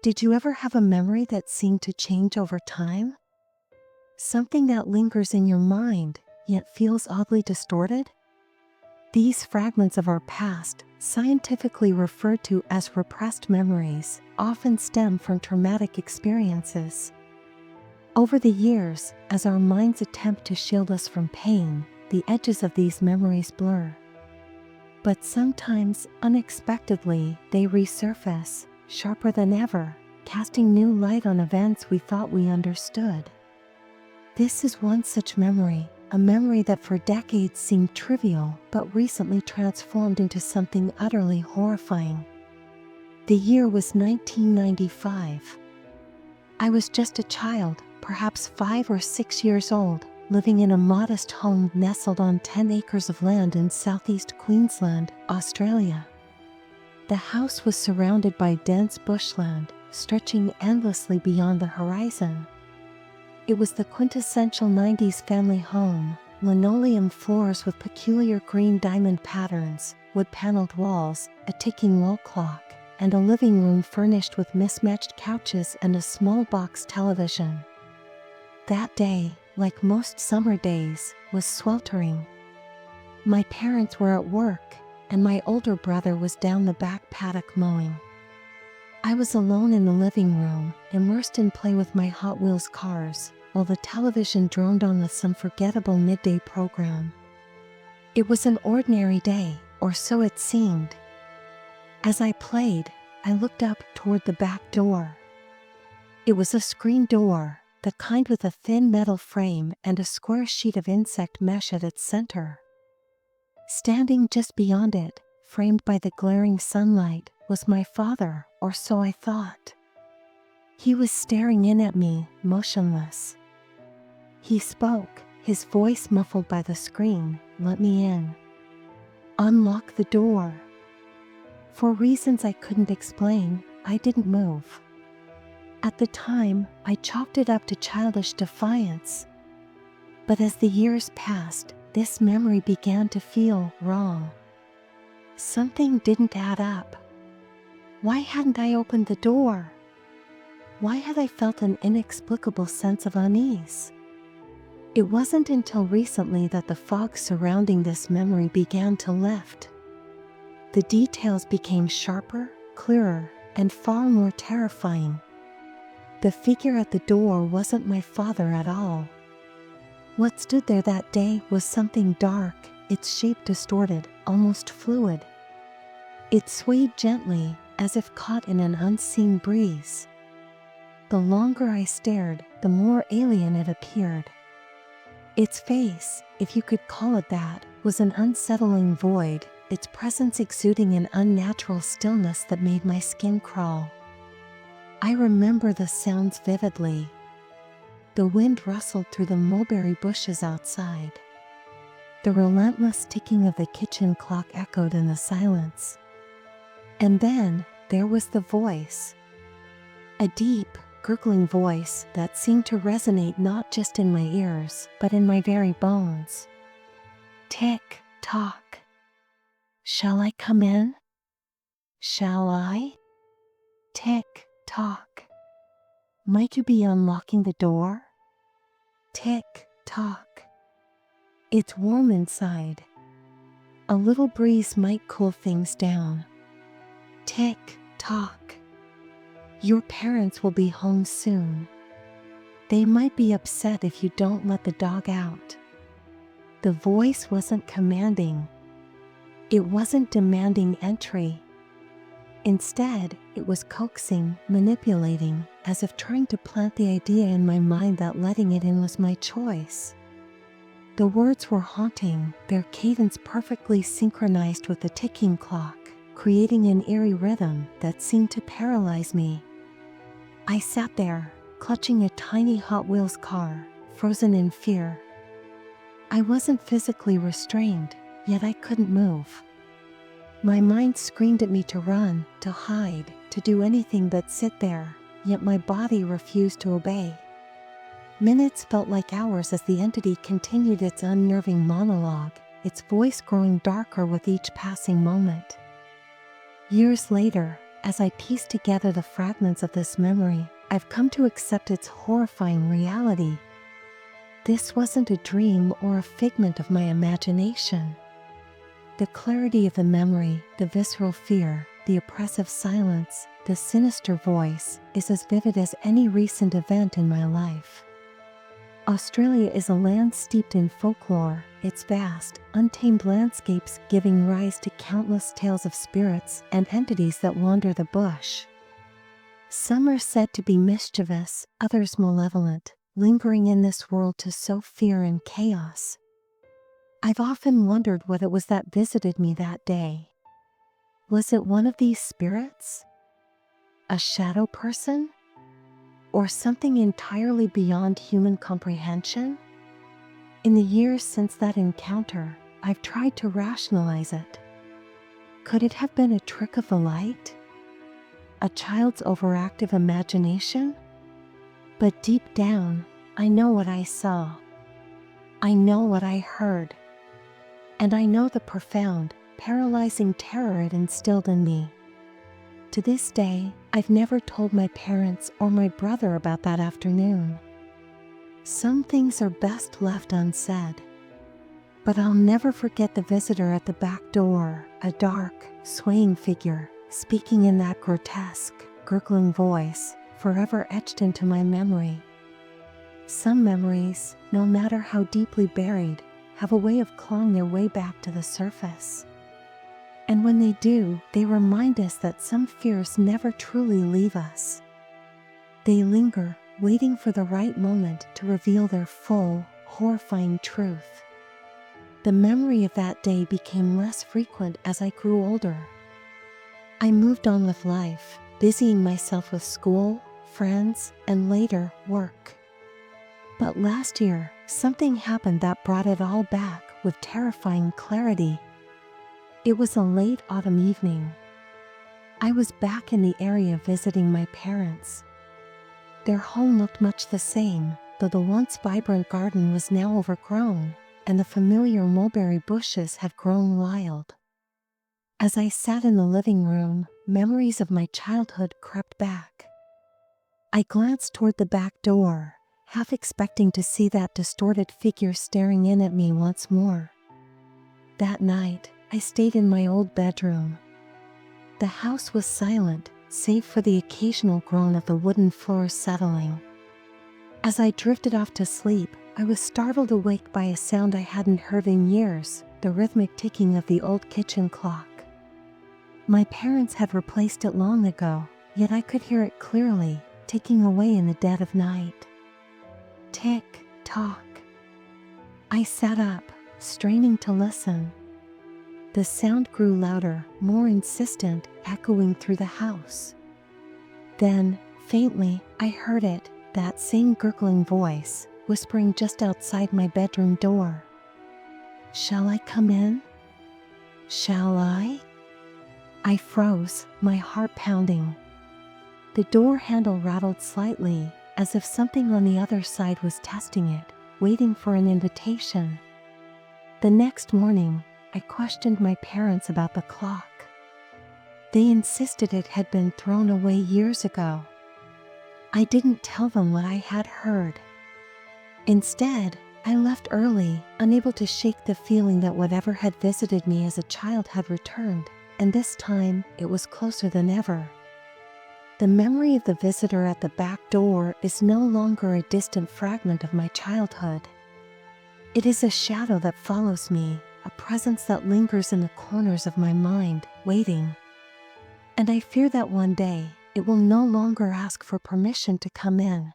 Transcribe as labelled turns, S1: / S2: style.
S1: Did you ever have a memory that seemed to change over time? Something that lingers in your mind, yet feels oddly distorted? These fragments of our past, scientifically referred to as repressed memories, often stem from traumatic experiences. Over the years, as our minds attempt to shield us from pain, the edges of these memories blur. But sometimes, unexpectedly, they resurface, sharper than ever, casting new light on events we thought we understood. This is one such memory, a memory that for decades seemed trivial but recently transformed into something utterly horrifying. The year was 1995. I was just a child, perhaps 5 or 6 years old, living in a modest home nestled on 10 acres of land in southeast Queensland, Australia. The house was surrounded by dense bushland, stretching endlessly beyond the horizon. It was the quintessential 90s family home: linoleum floors with peculiar green diamond patterns, wood-paneled walls, a ticking wall clock, and a living room furnished with mismatched couches and a small box television. That day, like most summer days, was sweltering. My parents were at work, and my older brother was down the back paddock mowing. I was alone in the living room, immersed in play with my Hot Wheels cars, while the television droned on with some forgettable midday program. It was an ordinary day, or so it seemed. As I played, I looked up toward the back door. It was a screen door, the kind with a thin metal frame and a square sheet of insect mesh at its center. Standing just beyond it, framed by the glaring sunlight, was my father, or so I thought. He was staring in at me, motionless. He spoke, his voice muffled by the screen. "Let me in. Unlock the door." For reasons I couldn't explain, I didn't move. At the time, I chalked it up to childish defiance. But as the years passed, this memory began to feel wrong. Something didn't add up. Why hadn't I opened the door? Why had I felt an inexplicable sense of unease? It wasn't until recently that the fog surrounding this memory began to lift. The details became sharper, clearer, and far more terrifying. The figure at the door wasn't my father at all. What stood there that day was something dark, its shape distorted, almost fluid. It swayed gently, as if caught in an unseen breeze. The longer I stared, the more alien it appeared. Its face, if you could call it that, was an unsettling void, its presence exuding an unnatural stillness that made my skin crawl. I remember the sounds vividly. The wind rustled through the mulberry bushes outside. The relentless ticking of the kitchen clock echoed in the silence. And then, there was the voice. A deep, gurgling voice that seemed to resonate not just in my ears, but in my very bones. Tick, tock. Shall I come in? Shall I? Tick, tock. Might you be unlocking the door? Tick, tock. It's warm inside. A little breeze might cool things down. Tick, tock. Your parents will be home soon. They might be upset if you don't let the dog out. The voice wasn't commanding. It wasn't demanding entry. Instead, it was coaxing, manipulating, as if trying to plant the idea in my mind that letting it in was my choice. The words were haunting, their cadence perfectly synchronized with the ticking clock, creating an eerie rhythm that seemed to paralyze me. I sat there, clutching a tiny Hot Wheels car, frozen in fear. I wasn't physically restrained, yet I couldn't move. My mind screamed at me to run, to hide, to do anything but sit there, yet my body refused to obey. Minutes felt like hours as the entity continued its unnerving monologue, its voice growing darker with each passing moment. Years later, As I piece together the fragments of this memory, I've come to accept its horrifying reality. This wasn't a dream or a figment of my imagination. The clarity of the memory, the visceral fear, the oppressive silence, the sinister voice is as vivid as any recent event in my life. Australia is a land steeped in folklore, its vast, untamed landscapes giving rise to countless tales of spirits and entities that wander the bush. Some are said to be mischievous, others malevolent, lingering in this world to sow fear and chaos. I've often wondered what it was that visited me that day. Was it one of these spirits? A shadow person? Or something entirely beyond human comprehension? In the years since that encounter, I've tried to rationalize it. Could it have been a trick of the light? A child's overactive imagination? But deep down, I know what I saw. I know what I heard. And I know the profound, paralyzing terror it instilled in me. To this day, I've never told my parents or my brother about that afternoon. Some things are best left unsaid. But I'll never forget the visitor at the back door, a dark, swaying figure, speaking in that grotesque, gurgling voice, forever etched into my memory. Some memories, no matter how deeply buried, have a way of clawing their way back to the surface. And when they do, they remind us that some fears never truly leave us. They linger, waiting for the right moment to reveal their full, horrifying truth. The memory of that day became less frequent as I grew older. I moved on with life, busying myself with school, friends, and later, work. But last year, something happened that brought it all back with terrifying clarity. It was a late autumn evening. I was back in the area visiting my parents. Their home looked much the same, though the once vibrant garden was now overgrown, and the familiar mulberry bushes had grown wild. As I sat in the living room, memories of my childhood crept back. I glanced toward the back door, half expecting to see that distorted figure staring in at me once more. That night, I stayed in my old bedroom. The house was silent, save for the occasional groan of the wooden floor settling. As I drifted off to sleep, I was startled awake by a sound I hadn't heard in years, the rhythmic ticking of the old kitchen clock. My parents had replaced it long ago, yet I could hear it clearly, ticking away in the dead of night. Tick, tock. I sat up, straining to listen. The sound grew louder, more insistent, echoing through the house. Then, faintly, I heard it, that same gurgling voice, whispering just outside my bedroom door. "Shall I come in? Shall I?" I froze, my heart pounding. The door handle rattled slightly, as if something on the other side was testing it, waiting for an invitation. The next morning, I questioned my parents about the clock. They insisted it had been thrown away years ago. I didn't tell them what I had heard. Instead, I left early, unable to shake the feeling that whatever had visited me as a child had returned, and this time it was closer than ever. The memory of the visitor at the back door is no longer a distant fragment of my childhood. It is a shadow that follows me, a presence that lingers in the corners of my mind, waiting. And I fear that one day, it will no longer ask for permission to come in.